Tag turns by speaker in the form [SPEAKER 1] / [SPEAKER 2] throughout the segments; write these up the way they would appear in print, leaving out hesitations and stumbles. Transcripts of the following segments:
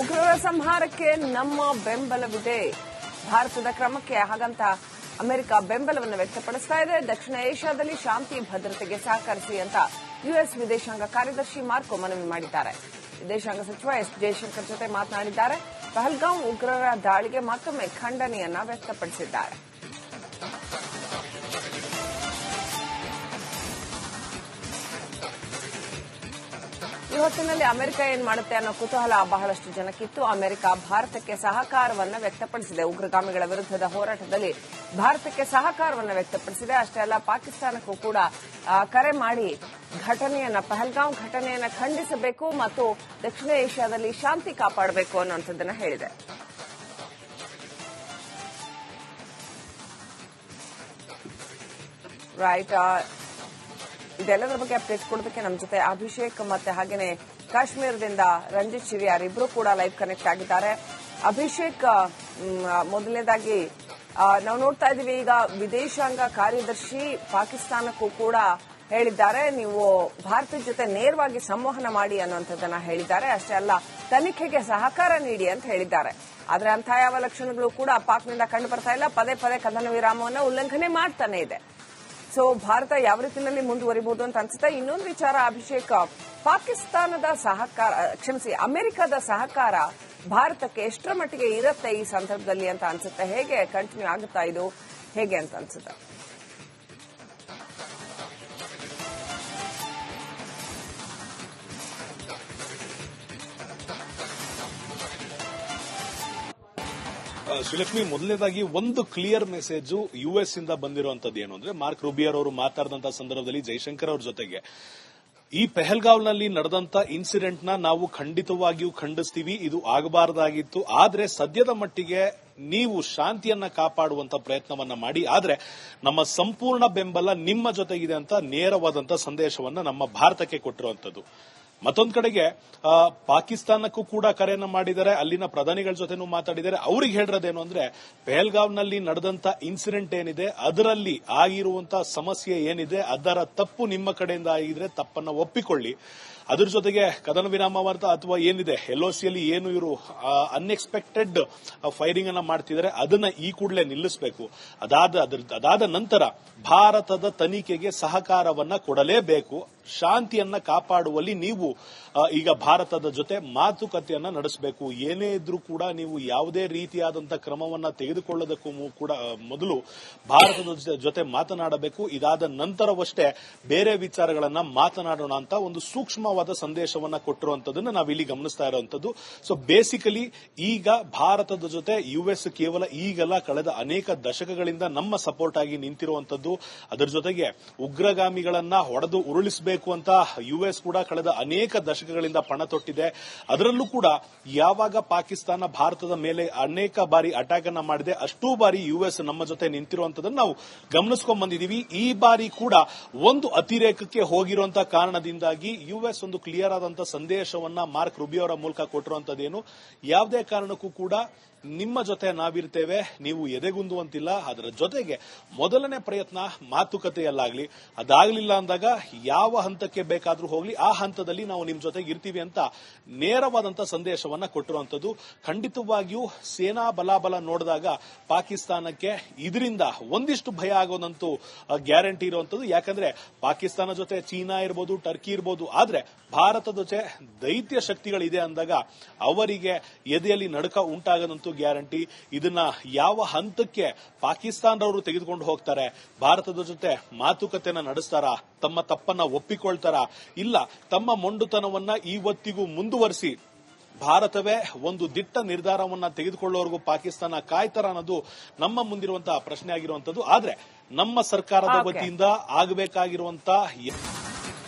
[SPEAKER 1] ಉಗ್ರರ ಸಂಹಾರಕ್ಕೆ ನಮ್ಮ ಬೆಂಬಲವಿದೆ. ಭಾರತದ ಕ್ರಮಕ್ಕೆ ಹಾಗಂತ ಅಮೆರಿಕ ಬೆಂಬಲವನ್ನು ವ್ಯಕ್ತಪಡಿಸ್ತಾ ಇದೆ. ದಕ್ಷಿಣ ಏಷ್ಯಾದಲ್ಲಿ ಶಾಂತಿ ಭದ್ರತೆಗೆ ಸಹಕರಿಸಿ ಅಂತ ಯುಎಸ್ ವಿದೇಶಾಂಗ ಕಾರ್ಯದರ್ಶಿ ಮಾರ್ಕೊ ಮನವಿ ಮಾಡಿದ್ದಾರೆ. ವಿದೇಶಾಂಗ ಸಚಿವ ಎಸ್ ಜಯಶಂಕರ್ ಜೊತೆ ಮಾತನಾಡಿದ್ದಾರೆ. ಪಹಲ್ಗಾಮ್ ಉಗ್ರರ ದಾಳಿಗೆ ಮತ್ತೊಮ್ಮೆ ಖಂಡನೆಯನ್ನ ವ್ಯಕ್ತಪಡಿಸಿದ್ದಾರೆ. ಈ ಹೊತ್ತಿನಲ್ಲಿ ಅಮೆರಿಕ ಏನ್ ಮಾಡುತ್ತೆ ಅನ್ನೋ ಕುತೂಹಲ ಬಹಳಷ್ಟು ಜನಕ್ಕಿತ್ತು. ಅಮೆರಿಕ ಭಾರತಕ್ಕೆ ಸಹಕಾರವನ್ನು ವ್ಯಕ್ತಪಡಿಸಿದೆ. ಉಗ್ರಗಾಮಿಗಳ ವಿರುದ್ಧದ ಹೋರಾಟದಲ್ಲಿ ಭಾರತಕ್ಕೆ ಸಹಕಾರವನ್ನು ವ್ಯಕ್ತಪಡಿಸಿದೆ. ಅಷ್ಟೇ ಅಲ್ಲ, ಪಾಕಿಸ್ತಾನಕ್ಕೂ ಕೂಡ ಕರೆ ಮಾಡಿ ಪಹಲ್ಗಾಮ್ ಘಟನೆಯನ್ನ ಖಂಡಿಸಬೇಕು ಮತ್ತು ದಕ್ಷಿಣ ಏಷ್ಯಾದಲ್ಲಿ ಶಾಂತಿ ಕಾಪಾಡಬೇಕು ಅನ್ನುವಂಥದ್ದನ್ನ ಹೇಳಿದೆ. ರೈಟ್, ಇದೆಲ್ಲದರ ಬಗ್ಗೆ ಅಪ್ಡೇಟ್ ಕೊಡೋದಕ್ಕೆ ನಮ್ಮ ಜೊತೆ ಅಭಿಷೇಕ್ ಮತ್ತೆ ಹಾಗೇನೆ ಕಾಶ್ಮೀರದಿಂದ ರಂಜಿತ್ ಶಿವಿಯಾರ್ ಇಬ್ರು ಕೂಡ ಲೈವ್ ಕನೆಕ್ಟ್ ಆಗಿದ್ದಾರೆ. ಅಭಿಷೇಕ್, ಮೊದಲನೇದಾಗಿ ನಾವು ನೋಡ್ತಾ ಇದ್ದೀವಿ, ಈಗ ವಿದೇಶಾಂಗ ಕಾರ್ಯದರ್ಶಿ ಪಾಕಿಸ್ತಾನಕ್ಕೂ ಕೂಡ ಹೇಳಿದ್ದಾರೆ, ನೀವು ಭಾರತದ ಜೊತೆ ನೇರವಾಗಿ ಸಂವಹನ ಮಾಡಿ ಅನ್ನುವಂಥದ್ದನ್ನ ಹೇಳಿದ್ದಾರೆ. ಅಷ್ಟೇ ಅಲ್ಲ, ತನಿಖೆಗೆ ಸಹಕಾರ ನೀಡಿ ಅಂತ ಹೇಳಿದ್ದಾರೆ. ಆದ್ರೆ ಅಂಥ ಯಾವ ಲಕ್ಷಣಗಳು ಕೂಡ ಪಾಕ್ನಿಂದ ಕಂಡು ಬರ್ತಾ ಇಲ್ಲ. ಪದೇ ಪದೇ ಕದನ ವಿರಾಮವನ್ನು ಉಲ್ಲಂಘನೆ ಮಾಡ್ತಾನೆ ಇದೆ. ಸೊ ಭಾರತ ಯಾವ ರೀತಿಯಲ್ಲಿ ಮುಂದುವರಿಬಹುದು ಅಂತ ಅನ್ಸುತ್ತೆ. ಇನ್ನೊಂದು ವಿಚಾರ ಅಭಿಷೇಕ್, ಅಮೆರಿಕದ ಸಹಕಾರ ಭಾರತಕ್ಕೆ ಎಷ್ಟರ ಮಟ್ಟಿಗೆ ಇರುತ್ತೆ ಈ ಸಂದರ್ಭದಲ್ಲಿ ಅಂತ ಅನ್ಸುತ್ತೆ? ಹೇಗೆ ಕಂಟಿನ್ಯೂ ಆಗುತ್ತಾ ಇದು, ಹೇಗೆ ಅಂತ ಅನ್ಸುತ್ತೆ?
[SPEAKER 2] ಶ್ರೀಲಕ್ಷ್ಮಿ, ಮೊದಲನೇದಾಗಿ ಒಂದು ಕ್ಲಿಯರ್ ಮೆಸೇಜ್ ಯುಎಸ್ ಇಂದ ಬಂದಿರುವಂತದ್ದು ಏನು ಅಂದ್ರೆ, ಮಾರ್ಕ್ ರೂಬಿಯರ್ ಅವರು ಮಾತಾಡಿದಂತಹ ಸಂದರ್ಭದಲ್ಲಿ ಜೈಶಂಕರ್ ಅವ್ರ ಜೊತೆಗೆ ಈ ಪೆಹಲ್ಗಾವ್ನಲ್ಲಿ ನಡೆದಂತ ಇನ್ಸಿಡೆಂಟ್ ನ ನಾವು ಖಂಡಿತವಾಗಿಯೂ ಖಂಡಿಸ್ತೀವಿ, ಇದು ಆಗಬಾರದಾಗಿತ್ತು. ಆದ್ರೆ ಸದ್ಯದ ಮಟ್ಟಿಗೆ ನೀವು ಶಾಂತಿಯನ್ನ ಕಾಪಾಡುವಂತ ಪ್ರಯತ್ನವನ್ನ ಮಾಡಿ, ಆದ್ರೆ ನಮ್ಮ ಸಂಪೂರ್ಣ ಬೆಂಬಲ ನಿಮ್ಮ ಜೊತೆಗಿದೆ ಅಂತ ನೇರವಾದಂತ ಸಂದೇಶವನ್ನ ನಮ್ಮ ಭಾರತಕ್ಕೆ ಕೊಟ್ಟಿರುವಂತದ್ದು. ಮತ್ತೊಂದು ಕಡೆಗೆ ಪಾಕಿಸ್ತಾನಕ್ಕೂ ಕೂಡ ಕರೆಯನ್ನ ಮಾಡಿದ್ದಾರೆ, ಅಲ್ಲಿನ ಪ್ರಧಾನಿಗಳ ಜೊತೆನೂ ಮಾತಾಡಿದ್ದಾರೆ. ಅವ್ರಿಗೆ ಹೇಳಿರೋದೇನು ಅಂದ್ರೆ, ಪೆಹಲ್ಗಾವ್ನಲ್ಲಿ ನಡೆದಂತ ಇನ್ಸಿಡೆಂಟ್ ಏನಿದೆ, ಅದರಲ್ಲಿ ಆಗಿರುವಂತಹ ಸಮಸ್ಯೆ ಏನಿದೆ, ಅದರ ತಪ್ಪು ನಿಮ್ಮ ಕಡೆಯಿಂದ ಆಗಿದ್ರೆ ತಪ್ಪನ್ನ ಒಪ್ಪಿಕೊಳ್ಳಿ. ಅದ್ರ ಜೊತೆಗೆ ಕದನ ವಿರಾಮ ಅಥವಾ ಏನಿದೆ ಎಲ್ಒಸಿಯಲ್ಲಿ ಏನು ಇವರು ಅನ್ಎಕ್ಸ್ಪೆಕ್ಟೆಡ್ ಫೈರಿಂಗ್ ಅನ್ನ ಮಾಡ್ತಿದ್ದಾರೆ, ಅದನ್ನ ಈ ಕೂಡಲೇ ನಿಲ್ಲಿಸಬೇಕು. ಅದಾದ ನಂತರ ಭಾರತದ ತನಿಖೆಗೆ ಸಹಕಾರವನ್ನ ಕೊಡಲೇಬೇಕು. ಶಾಂತಿಯನ್ನ ಕಾಪಾಡುವಲ್ಲಿ ನೀವು ಈಗ ಭಾರತದ ಜೊತೆ ಮಾತುಕತೆಯನ್ನ ನಡೆಸಬೇಕು. ಏನೇ ಇದ್ರೂ ಕೂಡ ನೀವು ಯಾವುದೇ ರೀತಿಯಾದಂತಹ ಕ್ರಮವನ್ನ ತೆಗೆದುಕೊಳ್ಳೋದಕ್ಕೂ ಕೂಡ ಮೊದಲು ಭಾರತದ ಜೊತೆ ಮಾತನಾಡಬೇಕು. ಇದಾದ ನಂತರವಷ್ಟೇ ಬೇರೆ ವಿಚಾರಗಳನ್ನ ಮಾತನಾಡೋಣ ಅಂತ ಒಂದು ಸೂಕ್ಷ್ಮವಾದ ಸಂದೇಶವನ್ನ ಕೊಟ್ಟಿರುವಂತದನ್ನ ನಾವಿಲ್ಲಿ ಗಮನಿಸ್ತಾ ಇರುವಂತದ್ದು. ಸೊ ಬೇಸಿಕಲಿ ಈಗ ಭಾರತದ ಜೊತೆ ಯುಎಸ್ ಕೇವಲ ಈಗಲ್ಲ, ಕಳೆದ ಅನೇಕ ದಶಕಗಳಿಂದ ನಮ್ಮ ಸಪೋರ್ಟ್ ಆಗಿ ನಿಂತಿರುವಂತದ್ದು. ಅದರ ಜೊತೆಗೆ ಉಗ್ರಗಾಮಿಗಳನ್ನ ಹೊಡೆದು ಉರುಳಿಸಬೇಕು ಅಂತ ಯುಎಸ್ ಕೂಡ ಕಳೆದ ಅನೇಕ ದಶಕಗಳಿಂದ ಪಣ ತೊಟ್ಟಿದೆ. ಅದರಲ್ಲೂ ಕೂಡ ಯಾವಾಗ ಪಾಕಿಸ್ತಾನ ಭಾರತದ ಮೇಲೆ ಅನೇಕ ಬಾರಿ ಅಟ್ಯಾಕ್ ಅನ್ನ ಮಾಡಿದೆ, ಅಷ್ಟೂ ಬಾರಿ ಯುಎಸ್ ನಮ್ಮ ಜೊತೆ ನಿಂತಿರುವಂತದನ್ನು ನಾವು ಗಮನಿಸಿಕೊಂಡು ಬಂದಿದ್ದೀವಿ. ಈ ಬಾರಿ ಕೂಡ ಒಂದು ಅತಿರೇಕಕ್ಕೆ ಹೋಗಿರುವಂತಹ ಕಾರಣದಿಂದಾಗಿ ಯುಎಸ್ ಒಂದು ಕ್ಲಿಯರ್ ಆದಂತಹ ಸಂದೇಶವನ್ನ ಮಾರ್ಕ್ ರೂಬಿಯೋ ಅವರ ಮೂಲಕ ಕೊಟ್ಟಿರುವಂತದ್ದೇನು, ಯಾವುದೇ ಕಾರಣಕ್ಕೂ ಕೂಡ ನಿಮ್ಮ ಜೊತೆ ನಾವಿರ್ತೇವೆ, ನೀವು ಎದೆಗುಂದುವಂತಿಲ್ಲ. ಅದರ ಜೊತೆಗೆ ಮೊದಲನೇ ಪ್ರಯತ್ನ ಮಾತುಕತೆಯಲ್ಲಾಗ್ಲಿ, ಅದಾಗಲಿಲ್ಲ ಅಂದಾಗ ಯಾವ ಹಂತಕ್ಕೆ ಬೇಕಾದ್ರೂ ಹೋಗ್ಲಿ, ಆ ಹಂತದಲ್ಲಿ ನಾವು ನಿಮ್ ಜೊತೆಗೆ ಇರ್ತೀವಿ ಅಂತ ನೇರವಾದಂತಹ ಸಂದೇಶವನ್ನ ಕೊಟ್ಟಿರುವಂತದ್ದು. ಖಂಡಿತವಾಗಿಯೂ ಸೇನಾ ಬಲಾಬಲ ನೋಡಿದಾಗ ಪಾಕಿಸ್ತಾನಕ್ಕೆ ಇದರಿಂದ ಒಂದಿಷ್ಟು ಭಯ ಆಗೋದಂತೂ ಗ್ಯಾರಂಟಿ ಇರುವಂತದ್ದು. ಯಾಕಂದ್ರೆ ಪಾಕಿಸ್ತಾನ ಜೊತೆ ಚೀನಾ ಇರ್ಬೋದು, ಟರ್ಕಿ ಇರ್ಬೋದು, ಆದ್ರೆ ಭಾರತದ ಜೊತೆ ದೈತ್ಯ ಶಕ್ತಿಗಳಿದೆ ಅಂದಾಗ ಅವರಿಗೆ ಎದೆಯಲ್ಲಿ ನಡುಕ ಉಂಟಾಗದಂತೂ ಗ್ಯಾರಂಟಿ. ಇದನ್ನ ಯಾವ ಹಂತಕ್ಕೆ ಪಾಕಿಸ್ತಾನದವರು ತೆಗೆದುಕೊಂಡು ಹೋಗ್ತಾರೆ, ಭಾರತದ ಜೊತೆ ಮಾತುಕತೆನ ನಡೆಸ್ತಾರ, ತಮ್ಮ ತಪ್ಪನ್ನ ಒಪ್ಪಿಕೊಳ್ತಾರ, ಇಲ್ಲ ತಮ್ಮ ಮೊಂಡುತನವನ್ನ ಇವತ್ತಿಗೂ ಮುಂದುವರಿಸಿ ಭಾರತವೇ ಒಂದು ದಿಟ್ಟ ನಿರ್ಧಾರವನ್ನ ತೆಗೆದುಕೊಳ್ಳುವವರೆಗೂ ಪಾಕಿಸ್ತಾನ ಕಾಯ್ತಾರ ಅನ್ನೋದು ನಮ್ಮ ಮುಂದಿರುವಂತಹ ಪ್ರಶ್ನೆ ಆಗಿರುವಂತದ್ದು. ಆದ್ರೆ ನಮ್ಮ ಸರ್ಕಾರದ ವತಿಯಿಂದ ಆಗಬೇಕಾಗಿರುವಂತಹ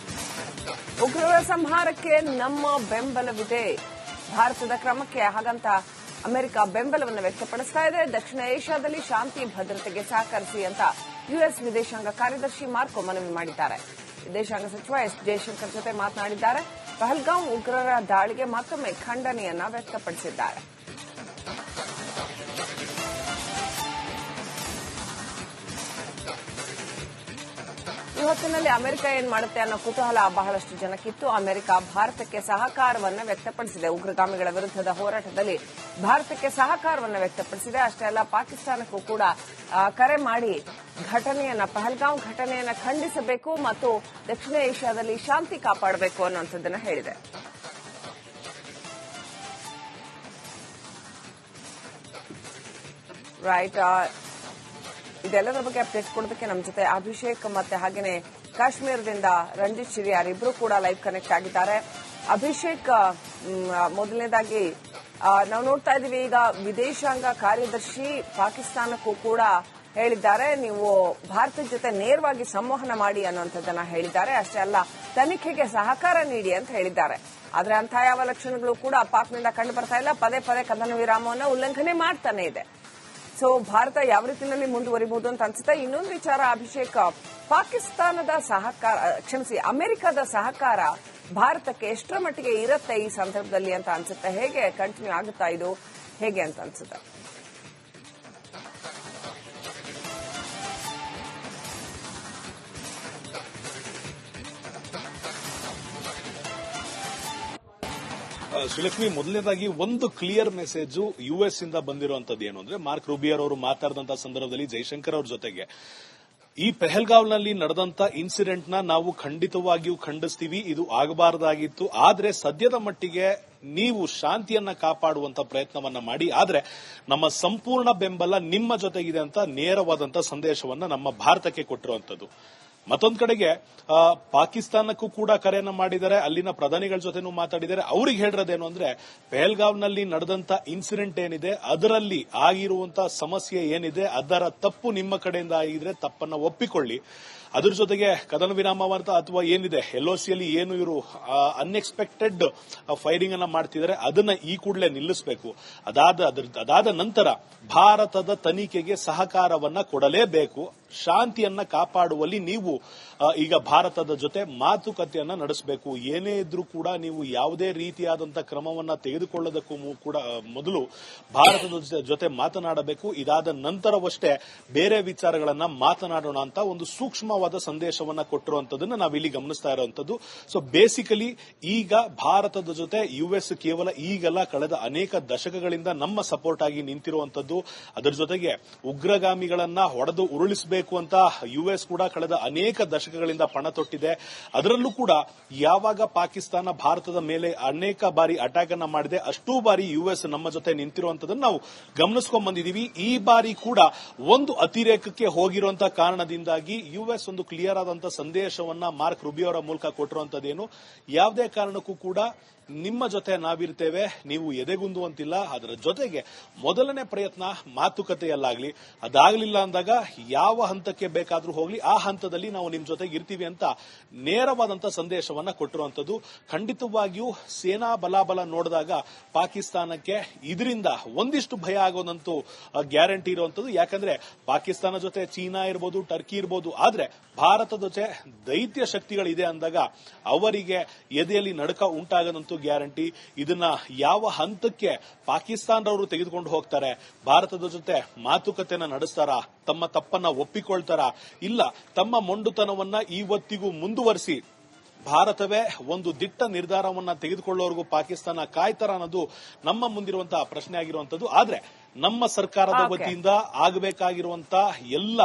[SPEAKER 1] ಉಗ್ರರ ಸಂಹಾರಕ್ಕೆ ನಮ್ಮ ಬೆಂಬಲವಿದೆ. ಭಾರತದ ಕ್ರಮಕ್ಕೆ ಹಾಗಂತ ಅಮೆರಿಕ ಬೆಂಬಲವನ್ನು ವ್ಯಕ್ತಪಡಿಸ್ತಾ ಇದೆ. ದಕ್ಷಿಣ ಏಷ್ಯಾದಲ್ಲಿ ಶಾಂತಿ ಭದ್ರತೆಗೆ ಸಹಕರಿಸಿ ಅಂತ ಯುಎಸ್ ವಿದೇಶಾಂಗ ಕಾರ್ಯದರ್ಶಿ ಮಾರ್ಕೊ ಮನವಿ ಮಾಡಿದ್ದಾರೆ. ವಿದೇಶಾಂಗ ಸಚಿವ ಎಸ್ ಜಯಶಂಕರ್ ಜೊತೆ ಮಾತನಾಡಿದ್ದಾರೆ. ಪಹಲ್ಗಾಮ್ ಉಗ್ರರ ದಾಳಿಗೆ ಮತ್ತೊಮ್ಮೆ ಖಂಡನೆಯನ್ನ ವ್ಯಕ್ತಪಡಿಸಿದ್ದಾರೆ. ಈ ಹೊತ್ತಿನಲ್ಲಿ ಅಮೆರಿಕ ಏನ್ ಮಾಡುತ್ತೆ ಅನ್ನೋ ಕುತೂಹಲ ಬಹಳಷ್ಟು ಜನಕ್ಕಿತ್ತು. ಅಮೆರಿಕ ಭಾರತಕ್ಕೆ ಸಹಕಾರವನ್ನು ವ್ಯಕ್ತಪಡಿಸಿದೆ. ಉಗ್ರಗಾಮಿಗಳ ವಿರುದ್ಧದ ಹೋರಾಟದಲ್ಲಿ ಭಾರತಕ್ಕೆ ಸಹಕಾರವನ್ನು ವ್ಯಕ್ತಪಡಿಸಿದೆ. ಅಷ್ಟೇ ಅಲ್ಲ, ಪಾಕಿಸ್ತಾನಕ್ಕೂ ಕೂಡ ಕರೆ ಮಾಡಿ ಪಹಲ್ಗಾಂವ್ ಘಟನೆಯನ್ನ ಖಂಡಿಸಬೇಕು ಮತ್ತು ದಕ್ಷಿಣ ಏಷ್ಯಾದಲ್ಲಿ ಶಾಂತಿ ಕಾಪಾಡಬೇಕು ಅನ್ನುವಂಥದ್ದನ್ನ ಹೇಳಿದೆ. ರೈಟ್, ಇದೆಲ್ಲದರ ಬಗ್ಗೆ ಅಪ್ಡೇಟ್ ಕೊಡೋದಕ್ಕೆ ನಮ್ಮ ಜೊತೆ ಅಭಿಷೇಕ್ ಮತ್ತೆ ಹಾಗೇನೆ ಕಾಶ್ಮೀರದಿಂದ ರಂಜಿತ್ ಶಿರಿಯಾರ್ ಇಬ್ರು ಕೂಡ ಲೈವ್ ಕನೆಕ್ಟ್ ಆಗಿದ್ದಾರೆ. ಅಭಿಷೇಕ್, ಮೊದಲನೇದಾಗಿ ನಾವು ನೋಡ್ತಾ ಇದೀವಿ, ಈಗ ವಿದೇಶಾಂಗ ಕಾರ್ಯದರ್ಶಿ ಪಾಕಿಸ್ತಾನಕ್ಕೂ ಕೂಡ ಹೇಳಿದ್ದಾರೆ, ನೀವು ಭಾರತದ ಜೊತೆ ನೇರವಾಗಿ ಸಂವಹನ ಮಾಡಿ ಅನ್ನುವಂಥದ್ದನ್ನ ಹೇಳಿದ್ದಾರೆ. ಅಷ್ಟೇ ಅಲ್ಲ, ತನಿಖೆಗೆ ಸಹಕಾರ ನೀಡಿ ಅಂತ ಹೇಳಿದ್ದಾರೆ. ಆದ್ರೆ ಅಂಥ ಯಾವ ಲಕ್ಷಣಗಳು ಕೂಡ ಪಾಕ್ನಿಂದ ಕಂಡು ಬರ್ತಾ ಇಲ್ಲ. ಪದೇ ಪದೇ ಕದನ ವಿರಾಮವನ್ನು ಉಲ್ಲಂಘನೆ ಮಾಡ್ತಾನೆ ಇದೆ. ಸೊ ಭಾರತ ಯಾವ ರೀತಿಯಲ್ಲಿ ಮುಂದುವರಿಬಹುದು ಅಂತ ಅನ್ಸುತ್ತೆ. ಇನ್ನೊಂದು ವಿಚಾರ ಅಭಿಷೇಕ್, ಪಾಕಿಸ್ತಾನದ ಸಹಕಾರ, ಅಮೆರಿಕದ ಸಹಕಾರ ಭಾರತಕ್ಕೆ ಎಷ್ಟರ ಮಟ್ಟಿಗೆ ಇರುತ್ತೆ ಈ ಸಂದರ್ಭದಲ್ಲಿ ಅಂತ ಅನ್ಸುತ್ತೆ? ಹೇಗೆ ಕಂಟಿನ್ಯೂ ಆಗುತ್ತಾ ಇದು, ಹೇಗೆ ಅಂತ ಅನ್ಸುತ್ತೆ?
[SPEAKER 2] ಶ್ರೀಲಕ್ಷ್ಮಿ, ಮೊದಲನೇದಾಗಿ ಒಂದು ಕ್ಲಿಯರ್ ಮೆಸೇಜ್ ಯುಎಸ್ ಇಂದ ಬಂದಿರುವಂತದ್ದು ಏನು ಅಂದ್ರೆ, ಮಾರ್ಕ್ ರೂಬಿಯರ್ ಅವರು ಮಾತಾಡಿದಂತಹ ಸಂದರ್ಭದಲ್ಲಿ ಜೈಶಂಕರ್ ಅವ್ರ ಜೊತೆಗೆ ಈ ಪೆಹಲ್ಗಾವ್ನಲ್ಲಿ ನಡೆದಂತ ಇನ್ಸಿಡೆಂಟ್ ನಾವು ಖಂಡಿತವಾಗಿಯೂ ಖಂಡಿಸ್ತೀವಿ. ಇದು ಆಗಬಾರದಾಗಿತ್ತು. ಆದ್ರೆ ಸದ್ಯದ ಮಟ್ಟಿಗೆ ನೀವು ಶಾಂತಿಯನ್ನ ಕಾಪಾಡುವಂತ ಪ್ರಯತ್ನವನ್ನ ಮಾಡಿ, ಆದ್ರೆ ನಮ್ಮ ಸಂಪೂರ್ಣ ಬೆಂಬಲ ನಿಮ್ಮ ಜೊತೆಗಿದೆ ಅಂತ ನೇರವಾದಂತ ಸಂದೇಶವನ್ನ ನಮ್ಮ ಭಾರತಕ್ಕೆ ಕೊಟ್ಟಿರುವಂತದ್ದು. ಮತ್ತೊಂದು ಕಡೆಗೆ ಪಾಕಿಸ್ತಾನಕ್ಕೂ ಕೂಡ ಕರೆಯನ್ನ ಮಾಡಿದ್ದಾರೆ, ಅಲ್ಲಿನ ಪ್ರಧಾನಿಗಳ ಜೊತೆನೂ ಮಾತಾಡಿದ್ದಾರೆ. ಅವ್ರಿಗೆ ಹೇಳಿರೋದೇನು ಅಂದ್ರೆ, ಪೆಹಲ್ಗಾವ್ನಲ್ಲಿ ನಡೆದಂತ ಇನ್ಸಿಡೆಂಟ್ ಏನಿದೆ ಅದರಲ್ಲಿ ಆಗಿರುವಂತಹ ಸಮಸ್ಯೆ ಏನಿದೆ ಅದರ ತಪ್ಪು ನಿಮ್ಮ ಕಡೆಯಿಂದ ಆಗಿದ್ರೆ ತಪ್ಪನ್ನ ಒಪ್ಪಿಕೊಳ್ಳಿ. ಅದ್ರ ಜೊತೆಗೆ ಕದನ ವಿರಾಮವಂತ ಅಥವಾ ಏನಿದೆ ಎಲ್ಒಸಿಯಲ್ಲಿ ಏನು ಇವರು ಅನ್ಎಕ್ಸ್ಪೆಕ್ಟೆಡ್ ಫೈರಿಂಗ್ ಅನ್ನ ಮಾಡ್ತಿದ್ದಾರೆ ಅದನ್ನ ಈ ಕೂಡಲೇ ನಿಲ್ಲಿಸಬೇಕು. ಅದಾದ ನಂತರ ಭಾರತದ ತನಿಖೆಗೆ ಸಹಕಾರವನ್ನ ಕೊಡಲೇಬೇಕು. ಶಾಂತಿಯನ್ನ ಕಾಪಾಡುವಲ್ಲಿ ನೀವು ಈಗ ಭಾರತದ ಜೊತೆ ಮಾತುಕತೆಯನ್ನ ನಡೆಸಬೇಕು. ಏನೇ ಇದ್ರೂ ಕೂಡ ನೀವು ಯಾವುದೇ ರೀತಿಯಾದಂತಹ ಕ್ರಮವನ್ನ ತೆಗೆದುಕೊಳ್ಳೋದಕ್ಕೂ ಕೂಡ ಮೊದಲು ಭಾರತದ ಜೊತೆ ಮಾತನಾಡಬೇಕು. ಇದಾದ ನಂತರವಷ್ಟೇ ಬೇರೆ ವಿಚಾರಗಳನ್ನ ಮಾತನಾಡೋಣ ಅಂತ ಒಂದು ಸೂಕ್ಷ್ಮವಾದ ಸಂದೇಶವನ್ನ ಕೊಟ್ಟಿರುವಂತದನ್ನ ನಾವಿಲ್ಲಿ ಗಮನಿಸ್ತಾ ಇರುವಂತದ್ದು. ಸೊ ಬೇಸಿಕಲಿ ಈಗ ಭಾರತದ ಜೊತೆ ಯುಎಸ್ ಕೇವಲ ಈಗಲ್ಲ, ಕಳೆದ ಅನೇಕ ದಶಕಗಳಿಂದ ನಮ್ಮ ಸಪೋರ್ಟ್ ಆಗಿ ನಿಂತಿರುವಂತದ್ದು. ಅದರ ಜೊತೆಗೆ ಉಗ್ರಗಾಮಿಗಳನ್ನ ಹೊಡೆದು ಉರುಳಿಸಬೇಕು ಅಂತ ಯುಎಸ್ ಕೂಡ ಕಳೆದ ಅನೇಕ ದಶಕಗಳಿಂದ ಪಣ ತೊಟ್ಟಿದೆ. ಅದರಲ್ಲೂ ಕೂಡ ಯಾವಾಗ ಪಾಕಿಸ್ತಾನ ಭಾರತದ ಮೇಲೆ ಅನೇಕ ಬಾರಿ ಅಟ್ಯಾಕ್ ಅನ್ನ ಮಾಡಿದೆ, ಅಷ್ಟೂ ಬಾರಿ ಯುಎಸ್ ನಮ್ಮ ಜೊತೆ ನಿಂತಿರುವಂತದನ್ನು ನಾವು ಗಮನಿಸ್ಕೊಂಡ್ ಬಂದಿದ್ದೀವಿ. ಈ ಬಾರಿ ಕೂಡ ಒಂದು ಅತಿರೇಕಕ್ಕೆ ಹೋಗಿರುವಂತಹ ಕಾರಣದಿಂದಾಗಿ ಯುಎಸ್ ಒಂದು ಕ್ಲಿಯರ್ ಆದಂತಹ ಸಂದೇಶವನ್ನ ಮಾರ್ಕ್ ರೂಬಿಯೋ ಅವರ ಮೂಲಕ ಕೊಟ್ಟಿರುವಂತದ್ದೇನು, ಯಾವುದೇ ಕಾರಣಕ್ಕೂ ಕೂಡ ನಿಮ್ಮ ಜೊತೆ ನಾವಿರ್ತೇವೆ, ನೀವು ಎದೆಗುಂದುವಂತಿಲ್ಲ. ಅದರ ಜೊತೆಗೆ ಮೊದಲನೇ ಪ್ರಯತ್ನ ಮಾತುಕತೆಯಲ್ಲಾಗ್ಲಿ, ಅದಾಗಲಿಲ್ಲ ಅಂದಾಗ ಯಾವ ಹಂತಕ್ಕೆ ಬೇಕಾದ್ರೂ ಹೋಗ್ಲಿ ಆ ಹಂತದಲ್ಲಿ ನಾವು ನಿಮ್ ಜೊತೆಗೆ ಇರ್ತೀವಿ ಅಂತ ನೇರವಾದಂತಹ ಸಂದೇಶವನ್ನ ಕೊಟ್ಟಿರುವಂತದ್ದು. ಖಂಡಿತವಾಗಿಯೂ ಸೇನಾ ಬಲಾಬಲ ನೋಡಿದಾಗ ಪಾಕಿಸ್ತಾನಕ್ಕೆ ಇದರಿಂದ ಒಂದಿಷ್ಟು ಭಯ ಆಗೋದಂತೂ ಗ್ಯಾರಂಟಿ ಇರುವಂತದ್ದು. ಯಾಕಂದ್ರೆ ಪಾಕಿಸ್ತಾನ ಜೊತೆ ಚೀನಾ ಇರ್ಬೋದು, ಟರ್ಕಿ ಇರ್ಬೋದು, ಆದ್ರೆ ಭಾರತದ ಜೊತೆ ದೈತ್ಯ ಶಕ್ತಿಗಳಿದೆ ಅಂದಾಗ ಅವರಿಗೆ ಎದೆಯಲ್ಲಿ ನಡುಕ ಉಂಟಾಗದಂತೂ ಗ್ಯಾರಂಟಿ. ಇದನ್ನ ಯಾವ ಹಂತಕ್ಕೆ ಪಾಕಿಸ್ತಾನದವರು ತೆಗೆದುಕೊಂಡು ಹೋಗ್ತಾರೆ, ಭಾರತದ ಜೊತೆ ಮಾತುಕತೆನ ನಡೆಸ್ತಾರ, ತಮ್ಮ ತಪ್ಪನ್ನ ಒಪ್ಪಿಕೊಳ್ತಾರ, ಇಲ್ಲ ತಮ್ಮ ಮೊಂಡುತನವನ್ನ ಇವತ್ತಿಗೂ ಮುಂದುವರಿಸಿ ಭಾರತವೇ ಒಂದು ದಿಟ್ಟ ನಿರ್ಧಾರವನ್ನ ತೆಗೆದುಕೊಳ್ಳೋವರೆಗೂ ಪಾಕಿಸ್ತಾನ ಕಾಯ್ತಾರ ಅನ್ನೋದು ನಮ್ಮ ಮುಂದಿರುವಂತಹ ಪ್ರಶ್ನೆ ಆಗಿರುವಂತದ್ದು. ಆದ್ರೆ ನಮ್ಮ ಸರ್ಕಾರದ ವತಿಯಿಂದ ಆಗಬೇಕಾಗಿರುವಂತಹ ಎಲ್ಲ